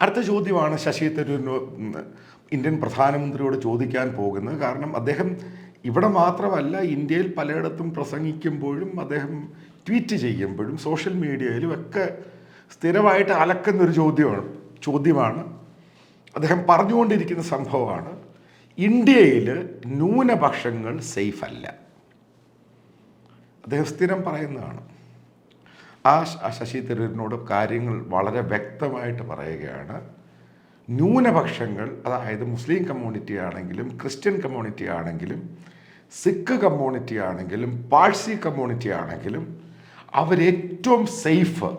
അടുത്ത ചോദ്യമാണ് ശശി തരൂരിന് ഇന്ത്യൻ പ്രധാനമന്ത്രിയോട് ചോദിക്കാൻ പോകുന്നത്. കാരണം അദ്ദേഹം ഇവിടെ മാത്രമല്ല, ഇന്ത്യയിൽ പലയിടത്തും പ്രസംഗിക്കുമ്പോഴും അദ്ദേഹം ട്വീറ്റ് ചെയ്യുമ്പോഴും സോഷ്യൽ മീഡിയയിലും ഒക്കെ സ്ഥിരമായിട്ട് അലക്കുന്നൊരു ചോദ്യമാണ് അദ്ദേഹം പറഞ്ഞുകൊണ്ടിരിക്കുന്ന സംഭവമാണ്, ഇന്ത്യയിൽ ന്യൂനപക്ഷങ്ങൾ സേഫ് അല്ല. അദ്ദേഹം സ്ഥിരം പറയുന്നതാണ്. ആ ശശി തരൂരിനോട് കാര്യങ്ങൾ വളരെ വ്യക്തമായിട്ട് പറയുകയാണ്. ന്യൂനപക്ഷങ്ങൾ, അതായത് മുസ്ലിം കമ്മ്യൂണിറ്റി ആണെങ്കിലും ക്രിസ്ത്യൻ കമ്മ്യൂണിറ്റി ആണെങ്കിലും സിഖ് കമ്മ്യൂണിറ്റി ആണെങ്കിലും പാഴ്സി കമ്മ്യൂണിറ്റി ആണെങ്കിലും അവരേറ്റവും സേഫ്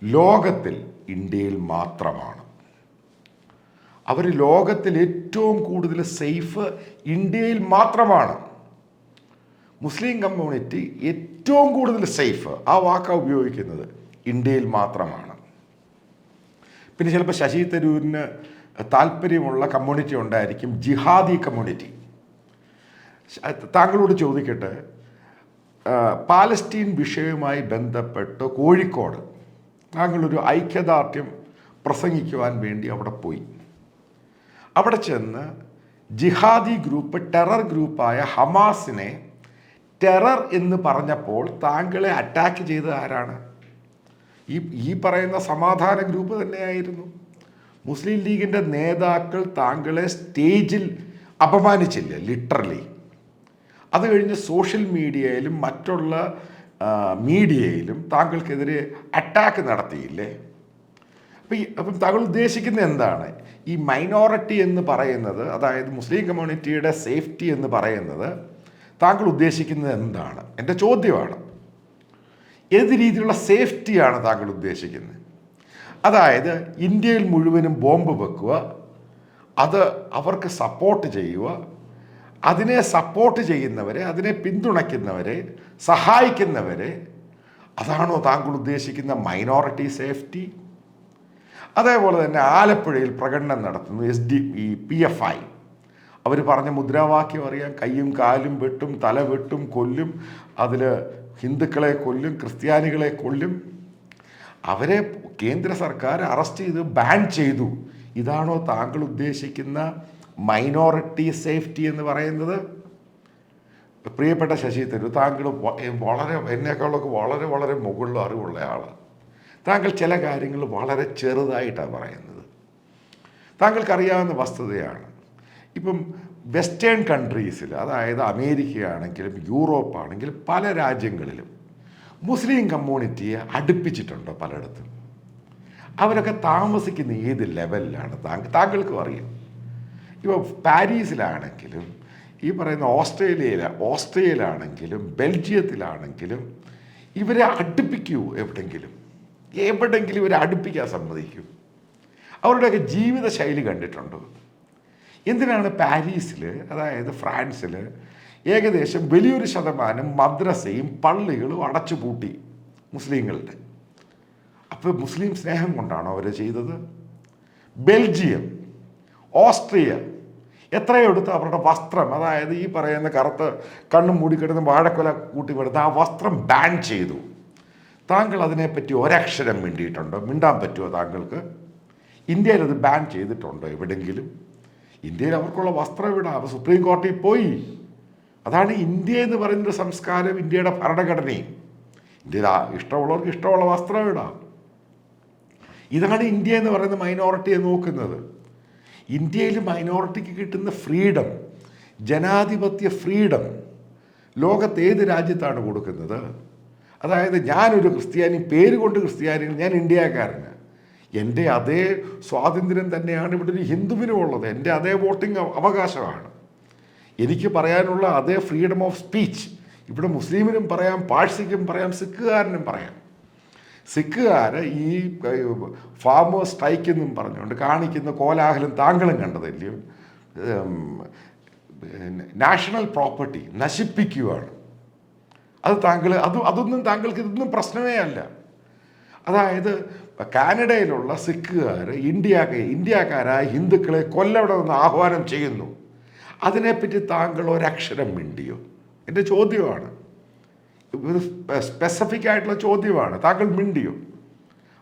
ലോകത്തിൽ ഇന്ത്യയിൽ മാത്രമാണ്. അവർ ലോകത്തിൽ ഏറ്റവും കൂടുതൽ സേഫ് ഇന്ത്യയിൽ മാത്രമാണ്. മുസ്ലിം കമ്മ്യൂണിറ്റി ഏറ്റവും കൂടുതൽ സേഫ്, ആ വാക്കാണ് ഉപയോഗിക്കുന്നത്, ഇന്ത്യയിൽ മാത്രമാണ്. പിന്നെ ചിലപ്പോൾ ശശി തരൂരിന് താല്പര്യമുള്ള കമ്മ്യൂണിറ്റി ഉണ്ടായിരിക്കും, ജിഹാദി കമ്മ്യൂണിറ്റി. താങ്കളോട് ചോദിക്കട്ടെ, പാലസ്തീൻ വിഷയവുമായി ബന്ധപ്പെട്ട് കോഴിക്കോട് താങ്കളൊരു ഐക്യദാർഢ്യം പ്രസംഗിക്കുവാൻ വേണ്ടി അവിടെ പോയി. അവിടെ ചെന്ന് ജിഹാദി ഗ്രൂപ്പ്, ടെറർ ഗ്രൂപ്പായ ഹമാസിനെ ടെറർ എന്ന് പറഞ്ഞപ്പോൾ താങ്കളെ അറ്റാക്ക് ചെയ്തത് ആരാണ്? ഈ പറയുന്ന സമാധാന ഗ്രൂപ്പ് തന്നെയായിരുന്നു. മുസ്ലിം ലീഗിൻ്റെ നേതാക്കൾ താങ്കളെ സ്റ്റേജിൽ അപമാനിച്ചില്ലേ, ലിറ്ററലി. അത് കഴിഞ്ഞ് സോഷ്യൽ മീഡിയയിലും മറ്റുള്ള മീഡിയയിലും താങ്കൾക്കെതിരെ അറ്റാക്ക് നടത്തിയില്ലേ? അപ്പം താങ്കൾ ഉദ്ദേശിക്കുന്നത് എന്താണ്? ഈ മൈനോറിറ്റി എന്ന് പറയുന്നത്, അതായത് മുസ്ലിം കമ്മ്യൂണിറ്റിയുടെ സേഫ്റ്റി എന്ന് പറയുന്നത് താങ്കൾ ഉദ്ദേശിക്കുന്നത് എന്താണ്? എൻ്റെ ചോദ്യമാണ്. ഏത് രീതിയിലുള്ള സേഫ്റ്റിയാണ് താങ്കൾ ഉദ്ദേശിക്കുന്നത്? അതായത് ഇന്ത്യയിൽ മുഴുവനും ബോംബ് വെക്കുക, അത് അവർക്ക് സപ്പോർട്ട് ചെയ്യുക, അതിനെ സപ്പോർട്ട് ചെയ്യുന്നവരെ, അതിനെ പിന്തുണയ്ക്കുന്നവരെ, സഹായിക്കുന്നവരെ, അതാണോ താങ്കൾ ഉദ്ദേശിക്കുന്ന മൈനോറിറ്റി സേഫ്റ്റി? അതേപോലെ തന്നെ ആലപ്പുഴയിൽ പ്രകടനം നടത്തുന്നു PFI. അവർ പറഞ്ഞ മുദ്രാവാക്യം അറിയാം, കയ്യും കാലും വെട്ടും, തല വെട്ടും, കൊല്ലും, അതിൽ ഹിന്ദുക്കളെ കൊല്ലും, ക്രിസ്ത്യാനികളെ കൊല്ലും. അവരെ കേന്ദ്ര സർക്കാർ അറസ്റ്റ് ചെയ്ത് ബാൻ ചെയ്തു. ഇതാണോ താങ്കൾ ഉദ്ദേശിക്കുന്ന മൈനോറിറ്റി സേഫ്റ്റി എന്ന് പറയുന്നത്? പ്രിയപ്പെട്ട ശശി തരൂർ, താങ്കൾ വളരെ എന്നെക്കാളൊക്കെ വളരെ വളരെ മുകളിൽ അറിവുള്ള ആളാണ്. താങ്കൾ ചില കാര്യങ്ങൾ വളരെ ചെറുതായിട്ടാണ് പറയുന്നത്. താങ്കൾക്കറിയാവുന്ന വസ്തുതയാണ്, ഇപ്പം വെസ്റ്റേൺ കൺട്രീസിൽ, അതായത് അമേരിക്കയാണെങ്കിലും യൂറോപ്പാണെങ്കിലും പല രാജ്യങ്ങളിലും മുസ്ലിം കമ്മ്യൂണിറ്റിയെ അടുപ്പിച്ചിട്ടുണ്ട് പലയിടത്തും. അവരൊക്കെ താമസിക്കുന്ന ഏത് ലെവലിലാണ് താങ്കൾക്കും അറിയാം. ഇപ്പോൾ പാരീസിലാണെങ്കിലും ഈ പറയുന്ന ഓസ്ട്രേലിയയിലാണെങ്കിലും ബെൽജിയത്തിലാണെങ്കിലും ഇവരെ അടുപ്പിക്കൂ, എവിടെങ്കിലും ഇവരെ അടുപ്പിക്കാൻ സമ്മതിക്കൂ? അവരുടെയൊക്കെ ജീവിത ശൈലി കണ്ടിട്ടുണ്ടോ? എന്തിനാണ് പാരീസിൽ, അതായത് ഫ്രാൻസിൽ ഏകദേശം വലിയൊരു ശതമാനം മദ്രസയും പള്ളികളും അടച്ചുപൂട്ടി മുസ്ലിങ്ങളുടെ? അപ്പോൾ മുസ്ലിം സ്നേഹം കൊണ്ടാണോ അവർ ചെയ്തത്? ബെൽജിയം, ഓസ്ട്രിയ എത്രയെടുത്ത് അവരുടെ വസ്ത്രം, അതായത് ഈ പറയുന്ന കറുത്ത കണ്ണും മൂടിക്കിടന്ന് വാഴക്കൊല കൂട്ടിവിടുന്ന ആ വസ്ത്രം ബാൻ ചെയ്തു. താങ്കൾ അതിനെപ്പറ്റി ഒരക്ഷരം മിണ്ടിയിട്ടുണ്ടോ? മിണ്ടാൻ പറ്റുമോ താങ്കൾക്ക്? ഇന്ത്യയിൽ അത് ബാൻ ചെയ്തിട്ടുണ്ടോ എവിടെയെങ്കിലും? ഇന്ത്യയിൽ അവർക്കുള്ള വസ്ത്രം ഇടാം, അവർ സുപ്രീം കോടതിയിൽ പോയി. അതാണ് ഇന്ത്യ എന്ന് പറയുന്നൊരു സംസ്കാരം, ഇന്ത്യയുടെ ഭരണഘടനയും. ഇന്ത്യയിൽ ഇഷ്ടമുള്ളവർക്ക് ഇഷ്ടമുള്ള വസ്ത്രം ഇടാം. ഇതാണ് ഇന്ത്യ എന്ന് പറയുന്ന മൈനോറിറ്റിയെ നോക്കുന്നത്. ഇന്ത്യയിൽ മൈനോറിറ്റിക്ക് കിട്ടുന്ന ഫ്രീഡം, ജനാധിപത്യ ഫ്രീഡം ലോകത്ത് ഏത് രാജ്യത്താണ് കൊടുക്കുന്നത്? അതായത് ഞാനൊരു ക്രിസ്ത്യാനി, പേര് കൊണ്ട് ക്രിസ്ത്യാനി, ഞാൻ ഇന്ത്യക്കാരന്, എൻ്റെ അതേ സ്വാതന്ത്ര്യം തന്നെയാണ് ഇവിടെ ഒരു ഹിന്ദുവിനും ഉള്ളത്. എൻ്റെ അതേ വോട്ടിംഗ് അവകാശമാണ്. എനിക്ക് പറയാനുള്ള അതേ ഫ്രീഡം ഓഫ് സ്പീച്ച് ഇവിടെ മുസ്ലിമിനും പറയാം, പാഴ്സിക്കും പറയാം, സിഖുകാരനും പറയാം. സിഖുകാർ ഈ ഫാമേഴ്സ് സ്ട്രൈക്ക് എന്നും പറഞ്ഞുകൊണ്ട് കാണിക്കുന്ന കോലാഹലം താങ്കളും കണ്ടതല്ലയോ? നാഷണൽ പ്രോപ്പർട്ടി നശിപ്പിക്കുകയാണ്. അതൊന്നും താങ്കൾക്ക് ഇതൊന്നും പ്രശ്നമേ അല്ല. അതായത് കാനഡയിലുള്ള സിഖുകാർ ഇന്ത്യക്കാരായ ഹിന്ദുക്കളെ കൊല്ലണമെന്ന് ആഹ്വാനം ചെയ്യുന്നു. അതിനെപ്പറ്റി താങ്കൾ ഒരക്ഷരം മിണ്ടിയോ? എൻ്റെ ചോദ്യമാണ്, ഒരു സ്പെസിഫിക് ആയിട്ടുള്ള ചോദ്യമാണ്. താങ്കൾ മിണ്ടിയോ?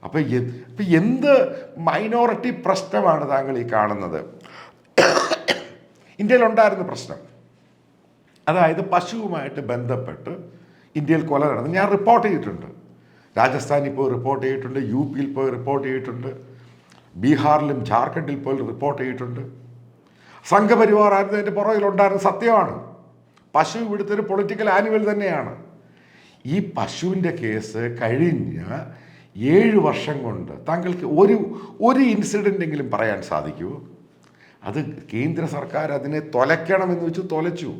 അപ്പം എന്ത് മൈനോറിറ്റി പ്രശ്നമാണ് താങ്കൾ ഈ കാണുന്നത്? ഇന്ത്യയിലുണ്ടായിരുന്ന പ്രശ്നം, അതായത് പശുവുമായിട്ട് ബന്ധപ്പെട്ട് ഇന്ത്യയിൽ കൊല നടന്നു. ഞാൻ റിപ്പോർട്ട് ചെയ്തിട്ടുണ്ട്. രാജസ്ഥാനിൽ പോയി റിപ്പോർട്ട് ചെയ്തിട്ടുണ്ട്, UP-യിൽ പോയി റിപ്പോർട്ട് ചെയ്തിട്ടുണ്ട്, ബീഹാറിലും ജാർഖണ്ഡിൽ പോയി റിപ്പോർട്ട് ചെയ്തിട്ടുണ്ട്. സംഘപരിവാർ ആയിരുന്നു അതിൻ്റെ പുറകിലുണ്ടായിരുന്ന, സത്യമാണ്. പശു ഇവിടുത്തെ ഒരു പൊളിറ്റിക്കൽ ആനിമൽ തന്നെയാണ്. ഈ പശുവിൻ്റെ കേസ് കഴിഞ്ഞ 7 വർഷം കൊണ്ട് താങ്കൾക്ക് ഒരു ഇൻസിഡൻ്റ് എങ്കിലും പറയാൻ സാധിക്കുമോ? അത് കേന്ദ്ര സർക്കാർ അതിനെ തൊലയ്ക്കണമെന്ന് വെച്ച് തൊലച്ചു.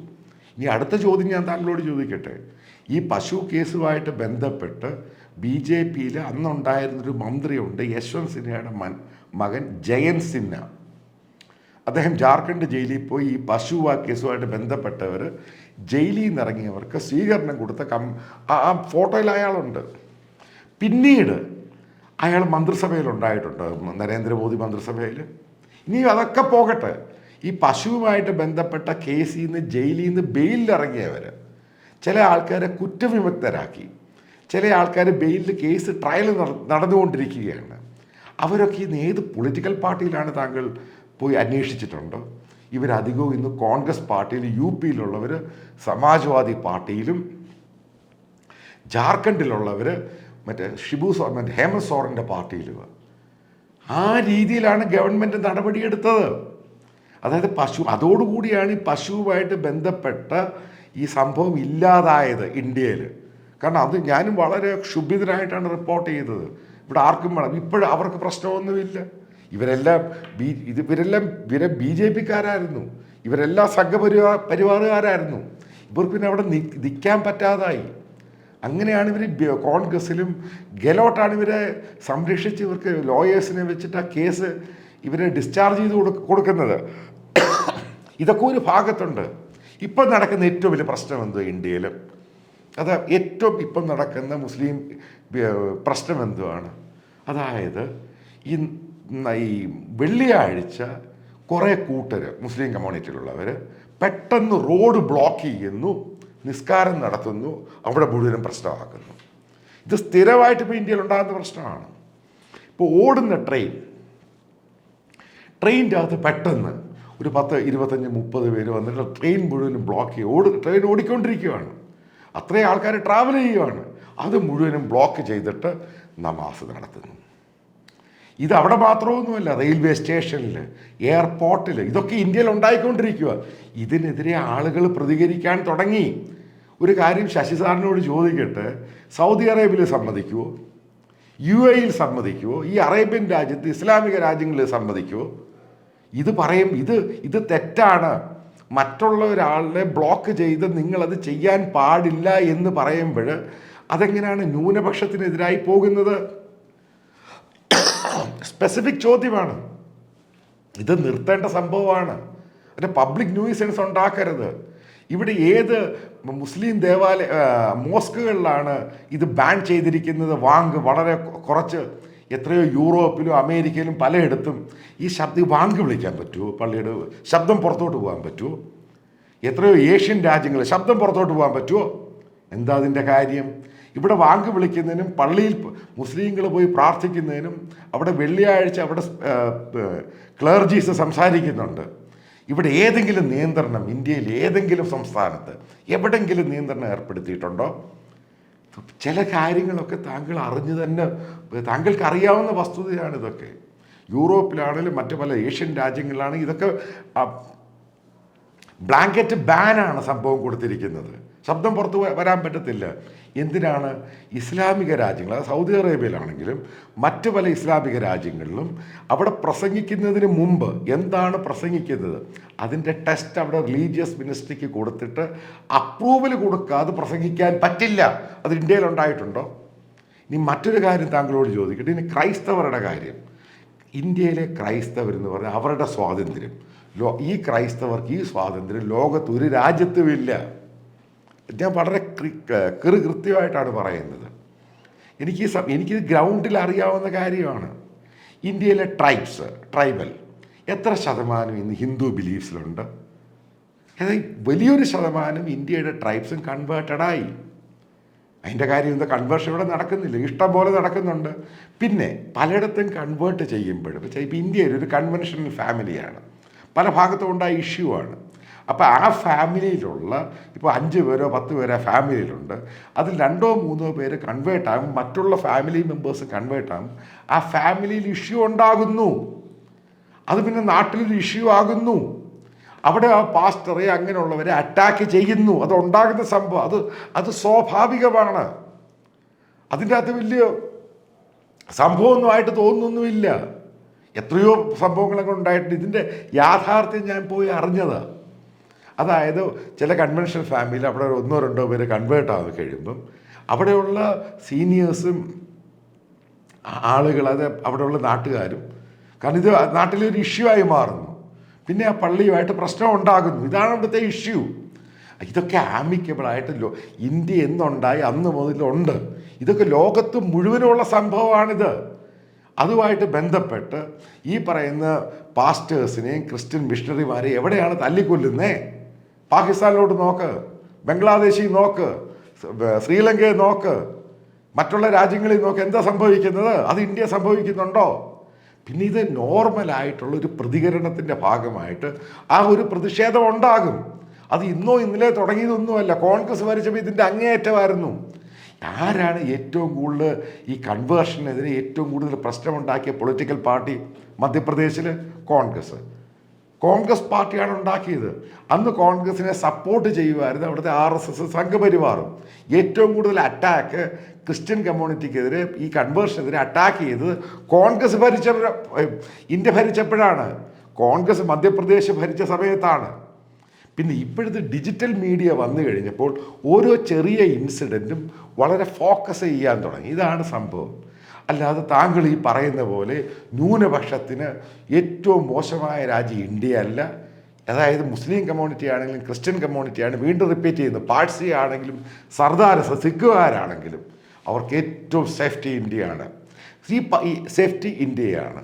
ഇനി അടുത്ത ചോദ്യം ഞാൻ താങ്കളോട് ചോദിക്കട്ടെ. ഈ പശു കേസുമായിട്ട് ബന്ധപ്പെട്ട് BJP-യിൽ അന്നുണ്ടായിരുന്നൊരു മന്ത്രിയുണ്ട്, യശ്വന്ത് സിൻഹയുടെ മകൻ ജയന്ത് സിൻഹ. അദ്ദേഹം ജാർഖണ്ഡ് ജയിലിൽ പോയി ഈ പശു കേസുമായിട്ട് ബന്ധപ്പെട്ടവർ ജയിലിൽ നിന്ന് ഇറങ്ങിയവർക്ക് സ്വീകരണം കൊടുത്ത ആ ഫോട്ടോയിൽ അയാളുണ്ട്. പിന്നീട് അയാൾ മന്ത്രിസഭയിലുണ്ടായിട്ടുണ്ട്, നരേന്ദ്രമോദി മന്ത്രിസഭയിൽ. ഇനി അതൊക്കെ പോകട്ടെ, ഈ പശുവുമായിട്ട് ബന്ധപ്പെട്ട കേസിൽ നിന്ന് ജയിലിൽ നിന്ന് ബെയിലിറങ്ങിയവർ ചില ആൾക്കാരെ കുറ്റവിമുക്തരാക്കി, ചില ആൾക്കാർ ബെയിലിൽ കേസ് ട്രയൽ നടന്നുകൊണ്ടിരിക്കുകയാണ്. അവരൊക്കെ ഇന്ന് ഏത് പൊളിറ്റിക്കൽ പാർട്ടിയിലാണ് താങ്കൾ പോയി അന്വേഷിച്ചിട്ടുണ്ടോ? ഇവരധികവും ഇന്ന് കോൺഗ്രസ് പാർട്ടിയിൽ, UP-യിലുള്ളവർ സമാജ്വാദി പാർട്ടിയിലും, ജാർഖണ്ഡിലുള്ളവർ മറ്റേ ഹേമന്ത് സോറൻ്റെ പാർട്ടിയിലും. ആ രീതിയിലാണ് ഗവൺമെൻറ് നടപടിയെടുത്തത്. അതായത് അതോടുകൂടിയാണ് ഈ പശുവുമായിട്ട് ബന്ധപ്പെട്ട ഈ സംഭവം ഇല്ലാതായത് ഇന്ത്യയിൽ. കാരണം അത് ഞാനും വളരെ ക്ഷുഭിതനായിട്ടാണ് റിപ്പോർട്ട് ചെയ്തത്. ഇവിടെ ആർക്കും ഇപ്പോഴും അവർക്ക് പ്രശ്നമൊന്നുമില്ല. ഇവരെല്ലാം BJP-ക്കാരായിരുന്നു, ഇവരെല്ലാം പരിവാറുകാരായിരുന്നു. ഇവർക്ക് പിന്നെ അവിടെ നിൽക്കാൻ പറ്റാതായി. അങ്ങനെയാണ് ഇവർ കോൺഗ്രസ്സിലും ഗെലോട്ടാണ് ഇവരെ സംരക്ഷിച്ച് ഇവർക്ക് ലോയേഴ്സിനെ വെച്ചിട്ട് ആ കേസ് ഇവരെ ഡിസ്ചാർജ് ചെയ്ത് കൊടുക്കുന്നത്. ഇതൊക്കെ ഒരു ഭാഗത്തുണ്ട്. ഇപ്പം നടക്കുന്ന ഏറ്റവും വലിയ പ്രശ്നം എന്തോ ഇന്ത്യയിൽ, അത് ഏറ്റവും ഇപ്പം നടക്കുന്ന മുസ്ലിം പ്രശ്നം എന്തുവാണ്? അതായത് ഈ വെള്ളിയാഴ്ച കുറേ കൂട്ടർ മുസ്ലിം കമ്മ്യൂണിറ്റിയിലുള്ളവർ പെട്ടെന്ന് റോഡ് ബ്ലോക്ക് ചെയ്യുന്നു, നിസ്കാരം നടത്തുന്നു, അവിടെ മുഴുവനും പ്രശ്നമാക്കുന്നു. ഇത് സ്ഥിരമായിട്ട് ഇപ്പോൾ ഇന്ത്യയിൽ ഉണ്ടാകുന്ന പ്രശ്നമാണ്. ഇപ്പോൾ ഓടുന്ന ട്രെയിനിൻ്റെ അകത്ത് പെട്ടെന്ന് ഒരു 10, 25, 30 പേര് വന്നിട്ട് ട്രെയിൻ മുഴുവനും ബ്ലോക്ക് ചെയ്യും. ട്രെയിൻ ഓടിക്കൊണ്ടിരിക്കുകയാണ്, അത്രയും ആൾക്കാർ ട്രാവൽ ചെയ്യുകയാണ്, അത് മുഴുവനും ബ്ലോക്ക് ചെയ്തിട്ട് നമാസ് നടത്തുന്നു. ഇത് അവിടെ മാത്രമൊന്നുമല്ല, റെയിൽവേ സ്റ്റേഷനിൽ, എയർപോർട്ടിൽ, ഇതൊക്കെ ഇന്ത്യയിൽ ഉണ്ടായിക്കൊണ്ടിരിക്കുക. ഇതിനെതിരെ ആളുകൾ പ്രതികരിക്കാൻ തുടങ്ങി. ഒരു കാര്യം ശശി സാറിനോട് ചോദിക്കട്ടെ, സൗദി അറേബ്യയിൽ സമ്മതിക്കുമോ? UAE-യിൽ സമ്മതിക്കുമോ? ഈ അറേബ്യൻ രാജ്യത്ത്, ഇസ്ലാമിക രാജ്യങ്ങളിൽ സമ്മതിക്കുമോ? ഇത് പറയും, ഇത് തെറ്റാണ്, മറ്റുള്ള ഒരാളിനെ ബ്ലോക്ക് ചെയ്ത് നിങ്ങളത് ചെയ്യാൻ പാടില്ല എന്ന് പറയുമ്പോൾ അതെങ്ങനെയാണ് ന്യൂനപക്ഷത്തിനെതിരായി പോകുന്നത്? സ്പെസിഫിക് ചോദ്യമാണ്. ഇത് നിർത്തേണ്ട സംഭവമാണ്. അതിൻ്റെ പബ്ലിക് ന്യൂസൻസ് ഉണ്ടാക്കരുത്. ഇവിടെ ഏത് മുസ്ലിം മോസ്കുകളിലാണ് ഇത് ബാൻ ചെയ്തിരിക്കുന്നത്? വളരെ കുറച്ച്, എത്രയോ യൂറോപ്പിലും അമേരിക്കയിലും പലയിടത്തും ഈ വാങ്ക് വിളിക്കാൻ പറ്റുമോ? പള്ളിയുടെ ശബ്ദം പുറത്തോട്ട് പോകാൻ പറ്റുമോ? എത്രയോ ഏഷ്യൻ രാജ്യങ്ങൾ ശബ്ദം പുറത്തോട്ട് പോകാൻ പറ്റുമോ? എന്താ അതിൻ്റെ കാര്യം? ഇവിടെ വാങ്ക് വിളിക്കുന്നതിനും പള്ളിയിൽ മുസ്ലിങ്ങൾ പോയി പ്രാർത്ഥിക്കുന്നതിനും അവിടെ വെള്ളിയാഴ്ച അവിടെ ക്ലർജീസ് സംസാരിക്കുന്നുണ്ട്. ഇവിടെ ഏതെങ്കിലും നിയന്ത്രണം ഇന്ത്യയിൽ ഏതെങ്കിലും സംസ്ഥാനത്ത് എവിടെങ്കിലും നിയന്ത്രണം ഏർപ്പെടുത്തിയിട്ടുണ്ടോ? ചില കാര്യങ്ങളൊക്കെ താങ്കൾ അറിഞ്ഞു തന്നെ, താങ്കൾക്ക് അറിയാവുന്ന വസ്തുതയാണ് ഇതൊക്കെ. യൂറോപ്പിലാണെങ്കിലും മറ്റു പല ഏഷ്യൻ രാജ്യങ്ങളിലാണെങ്കിൽ ഇതൊക്കെ ബ്ലാങ്കറ്റ് ബാനാണ് സംഭവം കൊടുത്തിരിക്കുന്നത്. ശബ്ദം പുറത്ത് വരാൻ പറ്റത്തില്ല. എന്തിനാണ്? ഇസ്ലാമിക രാജ്യങ്ങൾ, സൗദി അറേബ്യയിലാണെങ്കിലും മറ്റു പല ഇസ്ലാമിക രാജ്യങ്ങളിലും അവിടെ പ്രസംഗിക്കുന്നതിന് മുമ്പ് എന്താണ് പ്രസംഗിക്കുന്നത് അതിൻ്റെ ടെസ്റ്റ് അവിടെ റിലീജിയസ് മിനിസ്ട്രിക്ക് കൊടുത്തിട്ട് അപ്രൂവൽ കൊടുക്കാതെ പ്രസംഗിക്കാൻ പറ്റില്ല. അത് ഇന്ത്യയിലുണ്ടായിട്ടുണ്ടോ? ഇനി മറ്റൊരു കാര്യം താങ്കളോട് ചോദിക്കട്ടെ. ഇനി ക്രൈസ്തവരുടെ കാര്യം. ഇന്ത്യയിലെ ക്രൈസ്തവരെന്ന് പറഞ്ഞാൽ അവരുടെ സ്വാതന്ത്ര്യം, ഈ ക്രൈസ്തവർക്ക് ഈ സ്വാതന്ത്ര്യം ലോകത്ത് ഒരു രാജ്യത്തുമില്ല. ഞാൻ വളരെ കൃത്യമായിട്ടാണ് പറയുന്നത്. എനിക്കിത് ഗ്രൗണ്ടിൽ അറിയാവുന്ന കാര്യമാണ്. ഇന്ത്യയിലെ ട്രൈബൽ എത്ര ശതമാനം ഇന്ന് ഹിന്ദു ബിലീഫ്സിലുണ്ട്? അതായത് വലിയൊരു ശതമാനം ഇന്ത്യയുടെ ട്രൈബ്സും കൺവേർട്ടഡായി. അതിൻ്റെ കാര്യം എന്താ, കൺവേർഷൻ ഇവിടെ നടക്കുന്നില്ല, ഇഷ്ടം പോലെ നടക്കുന്നുണ്ട്. പിന്നെ പലയിടത്തും കൺവേർട്ട് ചെയ്യുമ്പോഴും ഇപ്പോൾ ഇന്ത്യയിൽ ഒരു കൺവെൻഷണൽ ഫാമിലിയാണ്, പല ഭാഗത്തും ഉണ്ടായ ഇഷ്യൂ ആണ്. അപ്പോൾ ആ ഫാമിലിയിലുള്ള ഇപ്പോൾ 5 പേരോ 10 പേരോ ഫാമിലിയിലുണ്ട്, അതിൽ 2 or 3 പേര് കൺവേർട്ടാകും, മറ്റുള്ള ഫാമിലി മെമ്പേഴ്സ് കൺവേർട്ടാകും. ആ ഫാമിലിയിൽ ഇഷ്യൂ ഉണ്ടാകുന്നു, അത് പിന്നെ നാട്ടിലൊരു ഇഷ്യൂ ആകുന്നു. അവിടെ ആ പാസ്റ്ററെ അങ്ങനെയുള്ളവരെ അറ്റാക്ക് ചെയ്യുന്നു. അത് ഉണ്ടാകുന്ന സംഭവം, അത് സ്വാഭാവികമാണ്. അതിൻ്റെ അകത്ത് വലിയ സംഭവമൊന്നുമായിട്ട് തോന്നുന്നൊന്നുമില്ല. എത്രയോ സംഭവങ്ങളൊക്കെ ഉണ്ടായിട്ടുണ്ട്. ഇതിൻ്റെ യാഥാർത്ഥ്യം ഞാൻ പോയി അറിഞ്ഞത്. അതായത് ചില കൺവെൻഷണൽ ഫാമിലി അവിടെ 1 or 2 പേര് കൺവേർട്ട് ആയി കഴിയുമ്പം അവിടെയുള്ള സീനിയേഴ്സും ആളുകൾ, അത് അവിടെയുള്ള നാട്ടുകാരും, കാരണം ഇത് നാട്ടിലൊരു ഇഷ്യൂ ആയി മാറുന്നു. പിന്നെ ആ പള്ളിയുമായിട്ട് പ്രശ്നം ഉണ്ടാകുന്നു. ഇതാണ് ഇവിടുത്തെ ഇഷ്യൂ. ഇതൊക്കെ ആമിക്കബിളായിട്ട് ഇന്ത്യ എന്നുണ്ടായി അന്ന് മുതലുണ്ട്. ഇതൊക്കെ ലോകത്ത് മുഴുവനുള്ള സംഭവമാണിത്. അതുമായിട്ട് ബന്ധപ്പെട്ട് ഈ പറയുന്ന പാസ്റ്റേഴ്സിനെയും ക്രിസ്ത്യൻ മിഷണറിമാരെയും എവിടെയാണ് തല്ലിക്കൊല്ലുന്നേ? പാകിസ്ഥാനിലോട്ട് നോക്ക്, ബംഗ്ലാദേശിൽ നോക്ക്, ശ്രീലങ്കയിൽ നോക്ക്, മറ്റുള്ള രാജ്യങ്ങളിൽ നോക്ക്, എന്താ സംഭവിക്കുന്നത്? അത് ഇന്ത്യ സംഭവിക്കുന്നുണ്ടോ? പിന്നെ ഇത് നോർമലായിട്ടുള്ളൊരു പ്രതികരണത്തിൻ്റെ ഭാഗമായിട്ട് ആ ഒരു പ്രതിഷേധം ഉണ്ടാകും. അത് ഇന്നോ ഇന്നലെ തുടങ്ങിയതൊന്നുമല്ല. കോൺഗ്രസ് ഭരിച്ചപ്പോൾ ഇതിൻ്റെ അങ്ങേയറ്റമായിരുന്നു. ആരാണ് ഏറ്റവും കൂടുതൽ ഈ കൺവേർഷനെതിരെ ഏറ്റവും കൂടുതൽ പ്രശ്നമുണ്ടാക്കിയ പൊളിറ്റിക്കൽ പാർട്ടി മധ്യപ്രദേശിൽ? കോൺഗ്രസ് പാർട്ടിയാണ് ഉണ്ടാക്കിയത്. അന്ന് കോൺഗ്രസിനെ സപ്പോർട്ട് ചെയ്യുമായിരുന്നു അവിടുത്തെ RSS സംഘപരിവാറും. ഏറ്റവും കൂടുതൽ അറ്റാക്ക് ക്രിസ്ത്യൻ കമ്മ്യൂണിറ്റിക്കെതിരെ, ഈ കൺവേർഷനെതിരെ അറ്റാക്ക് ചെയ്തത് കോൺഗ്രസ് ഇന്ത്യ ഭരിച്ചപ്പോഴാണ്, കോൺഗ്രസ് മധ്യപ്രദേശ് ഭരിച്ച സമയത്താണ്. പിന്നെ ഇപ്പോഴത്തെ ഡിജിറ്റൽ മീഡിയ വന്നു കഴിഞ്ഞപ്പോൾ ഓരോ ചെറിയ ഇൻസിഡൻറ്റും വളരെ ഫോക്കസ് ചെയ്യാൻ തുടങ്ങി. ഇതാണ് സംഭവം. അല്ലാതെ താങ്കൾ ഈ പറയുന്ന പോലെ ന്യൂനപക്ഷത്തിന് ഏറ്റവും മോശമായ രാജ്യം ഇന്ത്യ അല്ല. അതായത് മുസ്ലിം കമ്മ്യൂണിറ്റി ആണെങ്കിലും ക്രിസ്ത്യൻ കമ്മ്യൂണിറ്റി ആണെങ്കിലും, വീണ്ടും റിപ്പീറ്റ് ചെയ്യുന്നു, പാഴ്സി ആണെങ്കിലും സർദാർസ് സിഖുകാരാണെങ്കിലും അവർക്ക് ഏറ്റവും സേഫ്റ്റി ഇന്ത്യയാണ്. ഈ സേഫ്റ്റി ഇന്ത്യയാണ്.